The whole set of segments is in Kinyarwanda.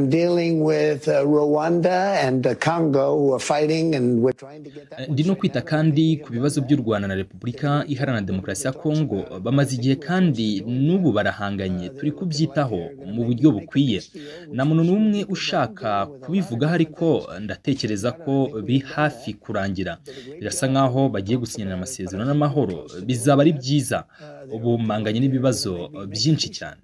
I'm dealing with Rwanda and Congo who are fighting and we're trying to get that. Ndi no kwita kandi ku bibazo by'u Rwanda na Repubulika Iharanira Demokarasi ya Kongo, bamaze igihe kandi n'ubu barahanganye, turi kubyitaho mu buryo bukwiye. Na muntu n'umwe ushaka kubivugaho, ariko ndatekereza ko biri hafi kurangira. Birasa nkaho bagiye gusinyana amasezerano n'amahoro, bizaba ari byiza. Ubu mpanganye n'ibibazo byinshi cyane.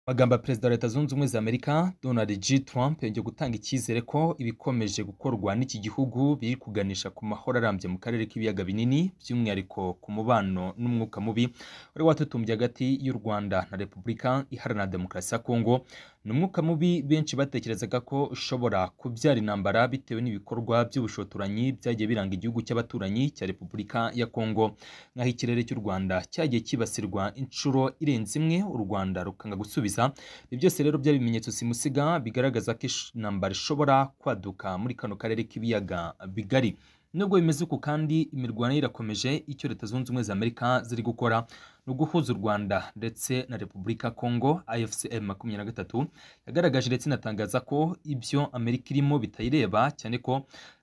Magambo ya Perezida wa Leta Zunze Ubumwe za Amerika Donald J. Trump yongeye gutanga icyizere ko ibikomeje gukorwa n'iki gihugu biri kuganisha ku mahoro arambye mu karere k'ibiyaga binini, by'umwihariko ku mubano n'umwuka mubi wari watutumbye hagati y'u Rwanda na Repubulika Iharanira Demokarasi ya Kongo. Ni umwuka mubi benshi batekerezaga ko ushobora kubyara intambara bitewe n'ibikorwa by'ubushotoranyi byagiye biranga igihugu cy'abaturanyi cya Repubulika ya Kongo, nk'aho ikirere cy'u Rwanda cyagiye kibasirwa inshuro irenze imwe, u Rwanda rukanga gusubiza. Ibi byose rero byari ibimenyetso simusiga bigaragaza ko intambara ishobora kwaduka muri kano karere k'ibiyaga bigari. Nubwo bimeze uko kandi imirwano irakomeje, icyo Leta Zunze Ubumwe za Amerika ziri gukora ni uguhuza u Rwanda ndetse na Repubulika Kongo. AFCM23 yagaragaje ndetse inatangaza ko ibyo Amerika irimo bitayireba, cyane ko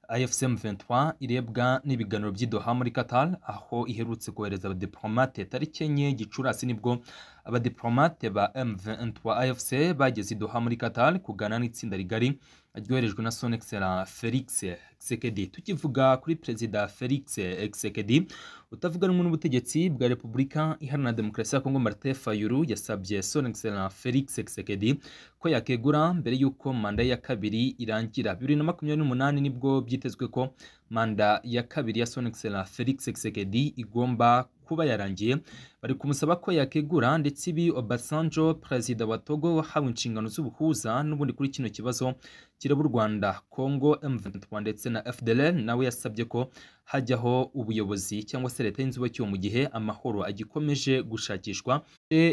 AFCM23 irebwa n'ibiganiro by'i Doha muri Qatar, aho iherutse kohereza abadiplomate tariki 4 Gicurasi nibwo abadiplomate ba M23 AFC bageze i Doha muri Qatar kuganira n'itsinda rigari ryoherejwe na Son Excellence Felix Tshisekedi. Tukivuga kuri Perezida Felix Tshisekedi utavuga rumwe n'ubutegetsi bwa Repubulika Iharanira Demokarasi ya Kongo, Martin Fayulu yasabye Son Excellence Felix Tshisekedi ko yakegura mbere y'uko manda ya kabiri irangira. 2028 nibwo byitezwe ko manda ya kabiri ya Son Excellence Felix Tshisekedi igomba kuba yarangiye. Bari kumusaba ko yakegura, ndetse ibi Obasanjo, Perezida wa Togo wahawe inshingano z'ubuhuza n'ubundi kuri kino kibazo kireba u Rwanda, Kongo, M23 ndetse na FDLR, nawe yasabye ko hajyaho ubuyobozi cyangwa se leta y'inzibacyuho mu gihe amahoro agikomeje gushakishwa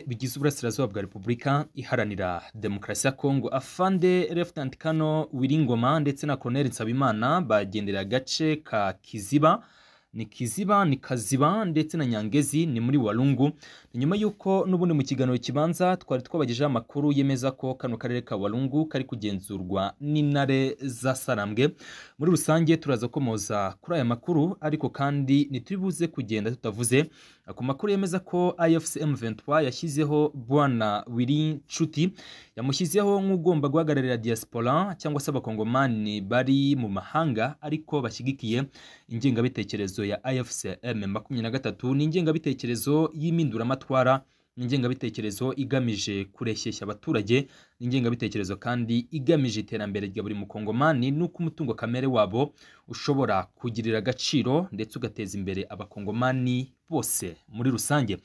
bigize uburasirazuba bwa Repubulika Iharanira Demokarasi ya Kongo. Afande Lieutenant Colonel Wiringoma ndetse na Colonel Nsabimana bagendera agace ka Kiziba, ni Kaziba ndetse na Nyangezi ni muri Walungu. Ni nyuma yuko n'ubundi mu kiganiro kibanza twari twabagejeje amakuru yemeza ko kano karere ka Walungu kari kugenzurwa n'intare za Sarambwe. Muri rusange turaza komoza kuri aya makuru, ariko kandi nituribuze kugenda tutavuze ku makuru yemeza ko AFCM23 yashyizeho Bwana Willy Nshuti, yamushyizeho nk'ugomba guhagararira diaspora cyangwa se abakongomani bari mu mahanga ariko bashyigikiye ingengabitekerezo ya AFCM23. ni ingengabitekerezo y'iminduramatwara, ni ingengabitekerezo igamije kureshyeshya abaturage, ni ingengabitekerezo kandi igamije iterambere rya buri mukongomani n'uko umutungo kamere wabo ushobora kugirira agaciro ndetse ugateza imbere abakongomani bose muri rusange.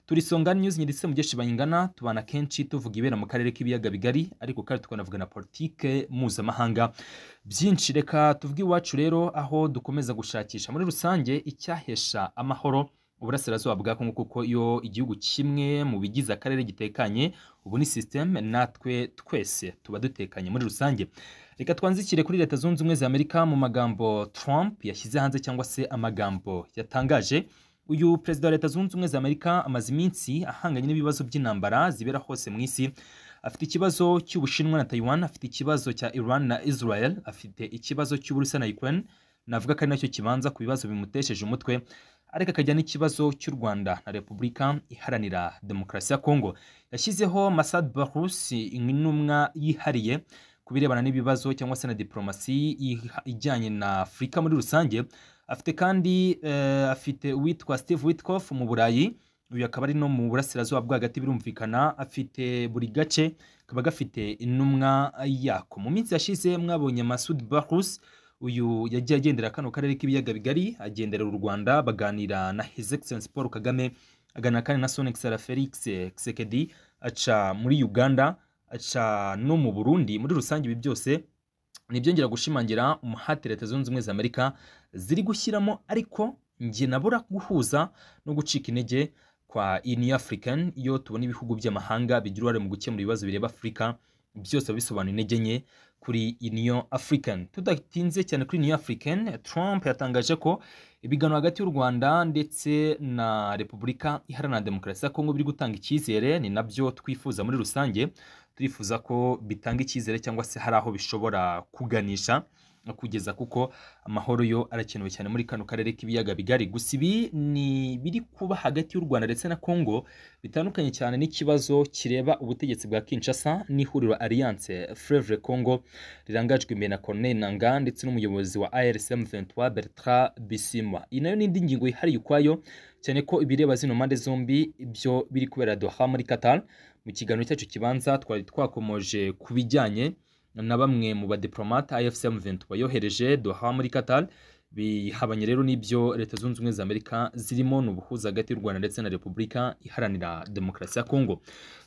Turi Songa News nyiditse mugeshi bayingana, tubana kenshi tuvuga ibera mu karere k'ibiyaga bigari, ariko kandi tukanavuga na politike mpuzamahanga byinshi. Reka tuvuge iwacu rero, aho dukomeza gushakisha muri rusange icyahesha amahoro uburasirazuba bwa Kongo, kuko iyo igihugu kimwe mu bigize akarere gitekanye, ubu ni system, natwe twese tuba dutekanye muri rusange. Reka twanzikire kuri Leta Zunze Ubumwe za Amerika mu magambo Trump yashyize hanze cyangwa se amagambo yatangaje. Uyu Perezida wa Leta Zunze Ubumwe za Amerika amaze iminsi ahanganye n'ibibazo by'intambara zibera hose mu isi. Afite ikibazo cy'Ubushinwa na Taiwan, afite ikibazo cya Iran na Israel, afite ikibazo cy'Uburusiya na Ukraine, navuga ko ari nacyo kibanza ku bibazo bimutesheje umutwe, ariko akajya n'ikibazo cy'u Rwanda na Repubulika Iharanira Demokarasi ya Kongo. Yashyizeho Masad Barous, intumwa yihariye ku birebana n'ibibazo cyangwa se na diplomasi ijyanye na Afurika muri rusange. Afite kandi afite uwitwa Steve Witkoff mu Burayi, uyu akaba ari no mu burasirazuba bwa hagati, birumvikana. Afite buri gace kaba gafite intumwa yako. Mu minsi yashize mwabonye Masud Barous, uyu yagiye agendera kano karere k'ibiyaga bigari, agendera u Rwanda, baganira na His Excellency Paul Kagame, aganira kandi na Son Excellence Felix Tshisekedi, aca muri Uganda, aca no mu Burundi. Muri rusange ibi byose nibyongera gushimangira umuhate Leta Zunze Ubumwe za Amerika ziri gushyiramo, ariko nge nabura guhuza no gucika intege kwa Union African. Iyo tubona ibihugu by'amahanga bigira uruhare mu gukemura ibibazo bireba Afurika, byose bisobanura intege nke kuri Union African. Tudatinze cyane kuri Union African, Trump yatangaje ko ibiganiro hagati y'u Rwanda ndetse na Repubulika Iharanira Demokarasi ya Kongo biri gutanga icyizere, ni nabyo twifuza muri rusange. turifuza ko bitanga icyizere cyangwa se hari aho bishobora kuganisha kugeza kuko amahoro yo arakenewe cyane muri kano karere k'ibiyaga bigari. Gusa ibi ni biri kuba hagati y'u Rwanda ndetse na Congo bitandukanye cyane n'ikibazo kireba ubutegetsi bwa Kinshasa n'ihuriro Alliance Fleuve Congo rirangajwe imbere na Colonel Nangaa ndetse n'umuyobozi wa ARSM 23 Bertrand Bisimwa. Iyi nayo n'indi ngingo ihariye ukwayo cyane ko ibireba zino mpande zombi ibyo biri kubera Doha muri Qatar. Mu kiganiro cyacu kibanza twari twakomoje ku bijyanye na bamwe mu badiplomate AFCM 23 yohereje Doha muri Qatar, bihabanye rero n'ibyo Leta Zunze Ubumwe za Amerika zirimo n'ubuhuza hagati y'u Rwanda ndetse na Repubulika Iharanira Demokarasi ya Kongo.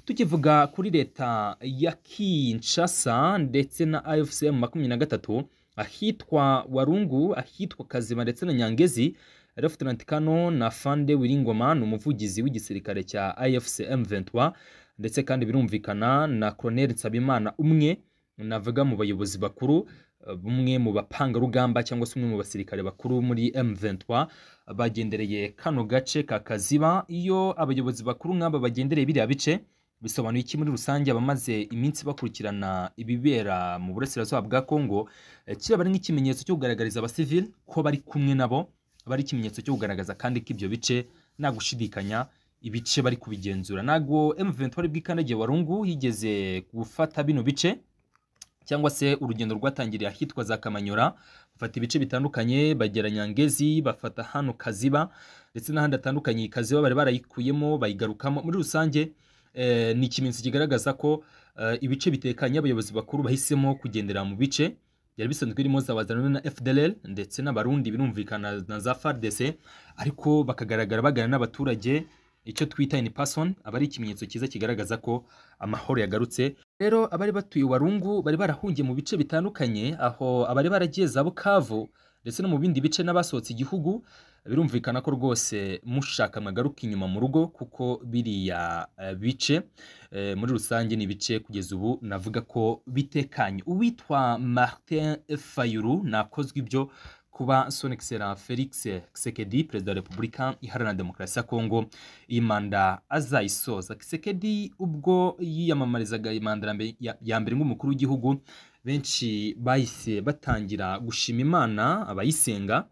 Tukivuga kuri leta ya Kinshasa ndetse na AFCM 23 ahitwa Warungu, ahitwa Kazima ndetse na Nyangezi, Lieutenant Kano na Fande Wiringoma n'umuvugizi w'igisirikare cya AFCM 23 ndetse kandi birumvikana na Colonel Nsabimana umwe navuga mu bayobozi bakuru, bumwe mu bapanga rugamba cyangwa se umwe mu basirikare bakuru muri M23 bagendereye kano gace ka Kaziba. Iyo abayobozi bakuru nk'aba bagendereye biriya bice bisobanuye iki muri rusange? Abamaze iminsi bakurikirana ibibera mu burasirazuba bwa Kongo, kiraba ari nk'ikimenyetso cyo kugaragariza abasivili ko bari kumwe nabo, bari ikimenyetso cyo kugaragaza kandi ko ibyo bice nta gushidikanya ibice bari kubigenzura. Ntago M23 ari bwikandagiye Warungu yigeze gufata bino bice, cyangwa se urugendo rwatangiriye ahitwa za Kamanyora, bafata ibice bitandukanye bagera Nyangezi, bafata hano Kaziba ndetse n'ahandi hatandukanye. Kaziba bari barayikuyemo bayigarukamo. Muri rusange ni ikimenyetso kigaragaza ko ibice bitekanye abayobozi bakuru bahisemo kugendera mu bice byari bisanzwe birimo za Wazalendo na FDLR ndetse n'abarundi birumvikana na za FARDC, ariko bakagaragara bagana n'abaturage, icyo twita in person, abari ikimenyetso cyiza kigaragaza ko amahoro yagarutse. Rero abari batuye Warungu bari barahungiye mu bice bitandukanye, aho abari baragiye za Bukavu ndetse no mu bindi bice n'abasohotse igihugu. Birumvikana ko rwose mushaka magaruka inyuma mu rugo, kuko biriya bice muri rusange ni bice kugeza ubu navuga ko bitekanye. Uwitwa Martin Fayulu nakozwe ibyo kuba Son Excellence Felix Tshisekedi, Perezida wa Repubulika Iharanira Demokarasi ya Kongo, iyi manda azayisoza. Tshisekedi ubwo yiyamamarizaga manda ya mbere nk'umukuru w'igihugu, benshi bahise batangira gushima Imana, abayisenga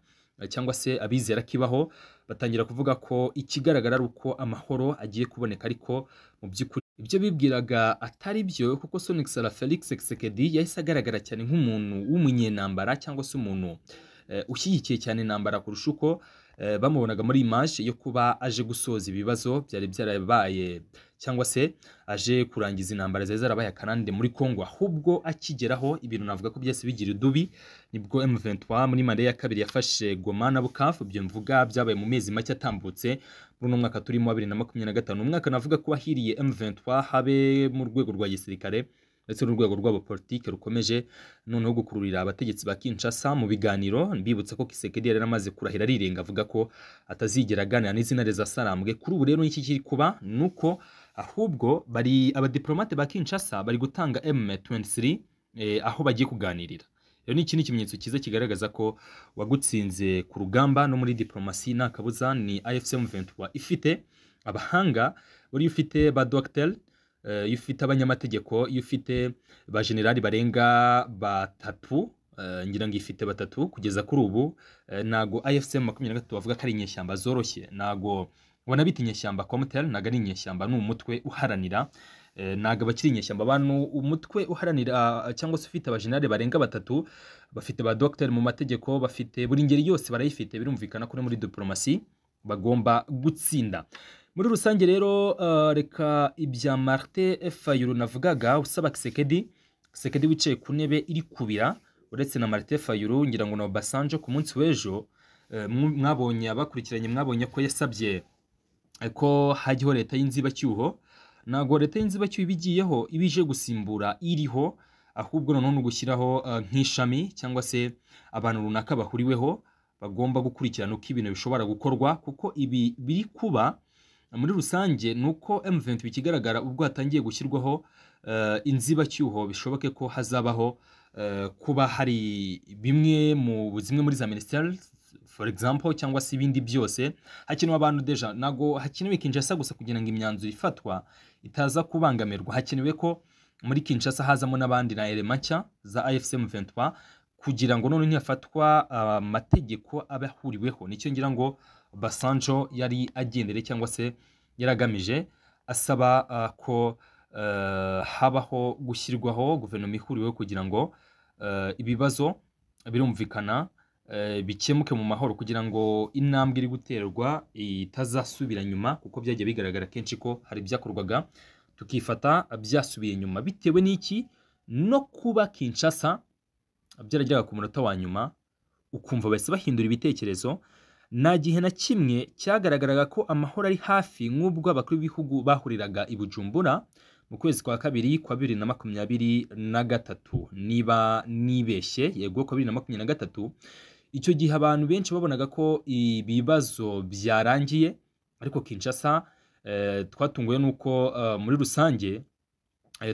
cyangwa se abizera kibaho batangira kuvuga ko ikigaragara ari uko amahoro agiye kuboneka, ariko mu by'ukuri ibyo bibwiraga atari byo, kuko Son Excellence Felix Tshisekedi yahise agaragara cyane nk'umuntu w'umunyenambara cyangwa se umuntu ushyigikiye cyane intambara kurusha uko bamubonaga muri image yo kuba aje gusoza ibibazo byari byarabaye cyangwa se aje kurangiza intambara zari zarabaye akanande muri Kongo. Ahubwo akigeraho ibintu navuga ko byose bigira udubi, nibwo M23 muri manda ya kabiri yafashe Goma na Bukavu. Ibyo mvuga byabaye mu mezi make atambutse muri uno mwaka turimo 2025, umwaka navuga ko wahiriye M23 habe mu rwego rwa gisirikare ndetse n'urwego rwabo politike rukomeje noneho gukururira abategetsi ba Kinshasa mu biganiro. Mbibutsa ko Tshisekedi yari amaze kurahira arirenga avuga ko atazigera aganira n'izina za Sarambwe. Kuri ubu rero iki kiri kuba nuko ahubwo bari abadiplomate ba Kinshasa bari gutanga M23 aho bagiye kuganirira. Rero ni ikindi kimenyetso cyiza kigaragaza ko wagutsinze ku rugamba no muri diplomasi nta kabuza ni AFCM 23 ifite abahanga, buri ufite ba docteur, iyo ufite abanyamategeko, iyo ufite ba generali barenga batatu, ngira ngo ifite batatu kugeza kuri ubu. Nago AFCM 23 bavuga ko ari inyeshyamba zoroshye, nago wanabita inyeshyamba Comtel, naga ari inyeshyamba n'umutwe uharanira, naga bakiri inyeshyamba abantu umutwe uharanira cyangwa se ufite abajenerali barenga batatu, bafite ba docteur mu mategeko, bafite buri ngeri yose barayifite. Birumvikana ko muri diplomasi bagomba gutsinda. Muri rusange rero reka ibya Martin Fayulu navugaga usaba Tshisekedi wicaye ku ntebe iri kubira, uretse na Martin Fayulu ngira ngo na Obasanjo ku munsi w'ejo mwabonye abakurikiranye, mwabonye ko yasabye ko hajyaho leta y'inzibacyuho. Nago leta y'inzibacyuho ibigiyeho ibije gusimbura iriho, ahubwo noneho no gushyiraho nk'ishami cyangwa se abantu runaka bahuriweho bagomba gukurikirana uko ibintu bishobora gukorwa, kuko ibi biri kuba muri rusange nuko M23 ikigaragara ubwo hatangiye gushyirwaho inzibacyuho, bishoboke ko hazabaho kuba hari bimwe muri za ministeri for example cyangwa se ibindi byose hakenewe abantu deja. Nago hakenewe Kinshasa gusa kugira ngo imyanzuro ifatwa itaza kubangamirwa, hakenewe ko muri Kinshasa hazamo n'abandi na Elemacha za AFC M23 kugira ngo none ntiyafatwa amategeko abahuriweho. Nicyo ngira ngo Basanjo yari agendere cyangwa se yaragamije asaba ko habaho gushyirwaho guverinoma ihuriweho kugira ngo ibibazo birumvikana bikemuke mu mahoro, kugira ngo intambwe iri guterwa itazasubira nyuma, kuko byagiye bigaragara kenshi ko hari byakorwaga tukifata byasubiye nyuma bitewe n'iki no kuba Kinshasa byarajyaga ku munota wa nyuma ukumva bose bahindura ibitekerezo. Nta gihe na kimwe cyagaragaraga ko amahoro ari hafi nk'ubwo abakuru b'ibihugu bahuriraga i Bujumbura mu kwezi kwa kabiri kwa 2023 niba nibeshye, yego kwa 2023. Icyo gihe abantu benshi babonaga ko ibibazo byarangiye, ariko Kinshasa twatunguwe nuko muri rusange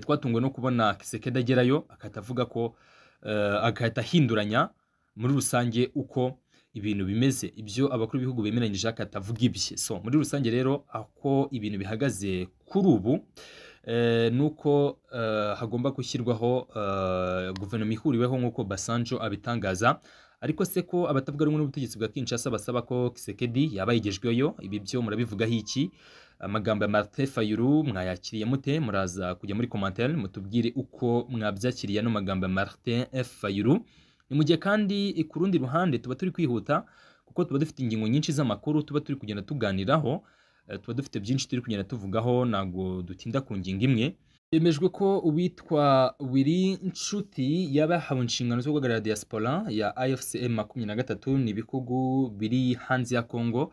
twatunguwe no kubona Kisekedi agerayo akatavuga ko agahita ahinduranya muri rusange uko ibintu bimeze, ibyo abakuru b'ibihugu bemeranyije akatavuga ibye. So muri rusange rero ako ibintu bihagaze kuri ubu nuko hagomba gushyirwaho guverinoma ihuriweho nk'uko Basanjo abitangaza. Ariko se ko abatavuga rumwe n'ubutegetsi bwa Kinshasa basaba ko Kisekedi yaba yigejweyo, ibi byo murabivugaho iki? Amagambo ya Martin Fayulu mwayakiriye mute? Muraza kujya muri commentaire mutubwire uko mwabyakiriye no magambo ya Martin Fayulu. Ni mu gihe kandi ku rundi ruhande tuba turi kwihuta kuko tuba dufite ingingo nyinshi z'amakuru tuba turi kugenda tuganiraho, tuba dufite byinshi turi kugenda tuvugaho, ntago dutinda ku ngingo imwe. Yemejwe ko uwitwa Willy Nshuti yabahawe inshingano zo guhagararira diaspora ya AFCM 23 n'ibihugu biri hanze ya Congo,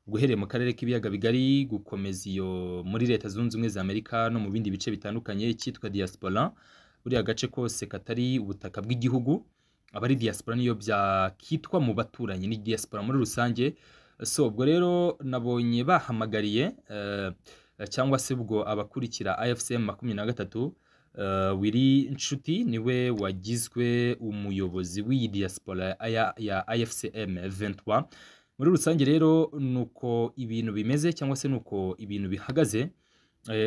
guhereye mu karere k'ibiyaga bigari gukomeza iyo muri Leta Zunze Ubumwe za Amerika no mu bindi bice bitandukanye. Cyitwa diaspora buri agace kose katari ubutaka bw'igihugu, abari diaspora niyo byakitwa mu baturanyi, ni diaspora muri rusange. So ubwo rero nabonye bahamagariye cyangwa se ubwo abakurikira AFCM 23 Willy Nshuti niwe wagizwe umuyobozi w'iyi diaspora ya AFCM 23. Muri rusange rero nuko ibintu bimeze cyangwa se nuko ibintu bihagaze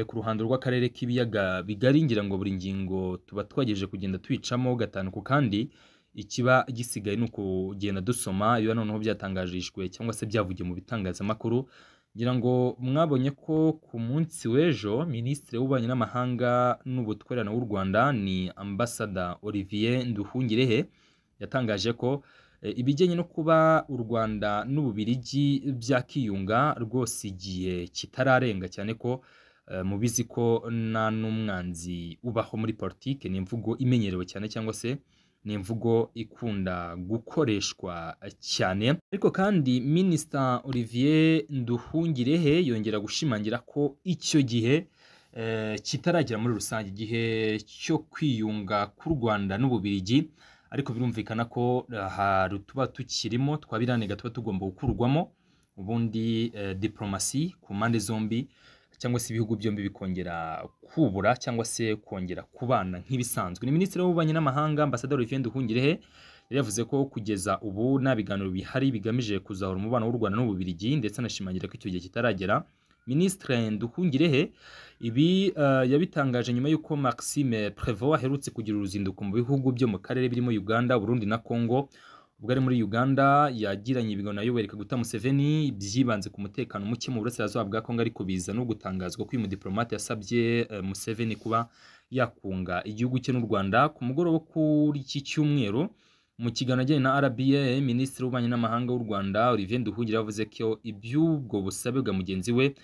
ku ruhando rw'akarere k'ibiyaga bigari. Ngira ngo buri ngingo tuba twagejeje kugenda twicamo gatanu ku kandi, ikiba gisigaye nuko ugenda dusoma iyo noneho byatangajishwe cyangwa se byavugiye mu bitangazamakuru. Ngira ngo mwabonye ko ku munsi w'ejo Minisitiri w'Ububanyi n'Amahanga n'Ubutwererane w'u Rwanda ni Ambassador Olivier Nduhungirehe yatangaje ko ibijyanye no kuba u Rwanda n'Ububiligi byakiyunga rwose igihe kitararenga, cyane ko mubizi ko nta n'umwanzi ubaho muri politike. Ni imvugo imenyerewe cyane cyangwa se ni imvugo ikunda gukoreshwa cyane. Ariko kandi Minisita Olivier Nduhungirehe yongera gushimangira ko icyo gihe kitaragera muri rusange, igihe cyo kwiyunga k'u Rwanda n'Ububiligi. Ariko birumvikana ko hari tuba tukirimo twabirane tuba tugomba gukurwamo, ubundi diplomasi ku mpande zombi cyangwa se ibihugu byombi bikongera kubura cyangwa se kongera kubana nk'ibisanzwe. Ni Minisitiri w'Ububanyi n'Amahanga Ambassador Olivier Nduhungirehe yari yavuze ko kugeza ubu nta biganiro bihari bigamije kuzahura umubano w'u Rwanda n'Ububiligi, ndetse anashimangira ko icyo gihe kitaragera. Minisitiri Nduhungirehe ibi yabitangaje nyuma y'uko Maxime Prévost aherutse kugira uruzinduko mu bihugu byo mu karere birimo Uganda, Burundi na Congo. Ubwo ari muri Uganda yagiranye ibiganiro na Yoweri Kaguta Museveni byibanze ku mutekano muke mu burasirazuba bwa Congo, ariko biza no gutangazwa ko uyu mudiplomate yasabye Museveni kuba yakunga igihugu cye n'u Rwanda. Ku mugoroba kuri iki cyumweru mu kiganiro ajyanye na RBA, Minisitiri w'Ububanyi n'Amahanga w'u Rwanda Olivier Nduhungirehe yavuze ko iby'ubwo busabe bwa mugenzi we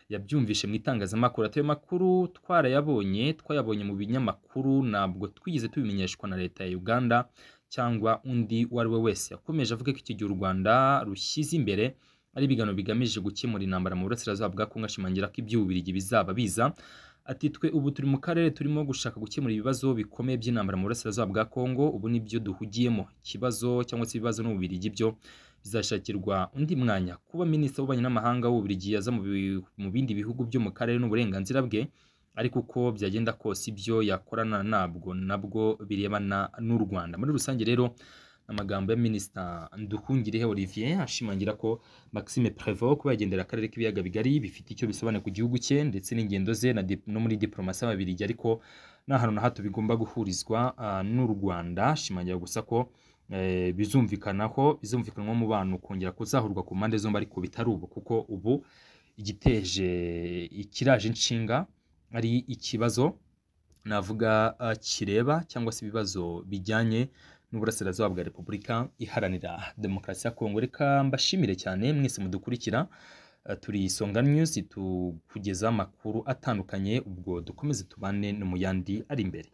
yabyumvishe mu itangazamakuru. Ati ayo makuru twayabonye mu binyamakuru, ntabwo twigeze tubimenyeshwa na leta ya Uganda cyangwa undi uwo ari we wese. Yakomeje avuga ko iki gihe u Rwanda rushyize imbere ari ibiganiro bigamije gukemura intambara mu burasirazuba bwa Congo, ashimangira ko iby'Ububiligi bizaba biza. Ati twe ubu turi mu karere turimo gushaka gukemura ibibazo bikomeye by'intambara mu burasirazuba bwa Congo, ubu nibyo duhugiyemo. Ikibazo cyangwa se ibibazo n'Ububiligi byo bizashakirwa undi mwanya. Kuba Minisitiri w'Ububanyi n'Amahanga w'Ububiligi yaza mu bindi bihugu byo mu karere n'uburenganzira bwe, ariko uko byagenda kose ibyo yakorana nabwo birebana n'u Rwanda. Muri rusange rero amagambo ya Minisita Nduhungirehe Olivier ashimangira ko Maxime Prévost kuba yagendera akarere k'ibiyaga bigari bifite icyo bisobanuye ku gihugu cye ndetse n'ingendo ze no muri diplomasi y'Ababiligi, ariko nta hantu na hato bigomba guhurizwa n'u Rwanda. Ashimangira gusa ko bizumvikanwa umubano kongera kuzahurwa ku mpande zombi, ariko bitari ubu, kuko ubu ikiraje inshinga ari ikibazo navuga kireba cyangwa se ibibazo bijyanye n'uburasirazuba bwa Repubulika Iharanira Demokarasi ya Kongo. Reka mbashimire cyane mwese mudukurikira, turi Isonga News tukugeza amakuru atandukanye, ubwo dukomeze tubane no mu yandi ari imbere.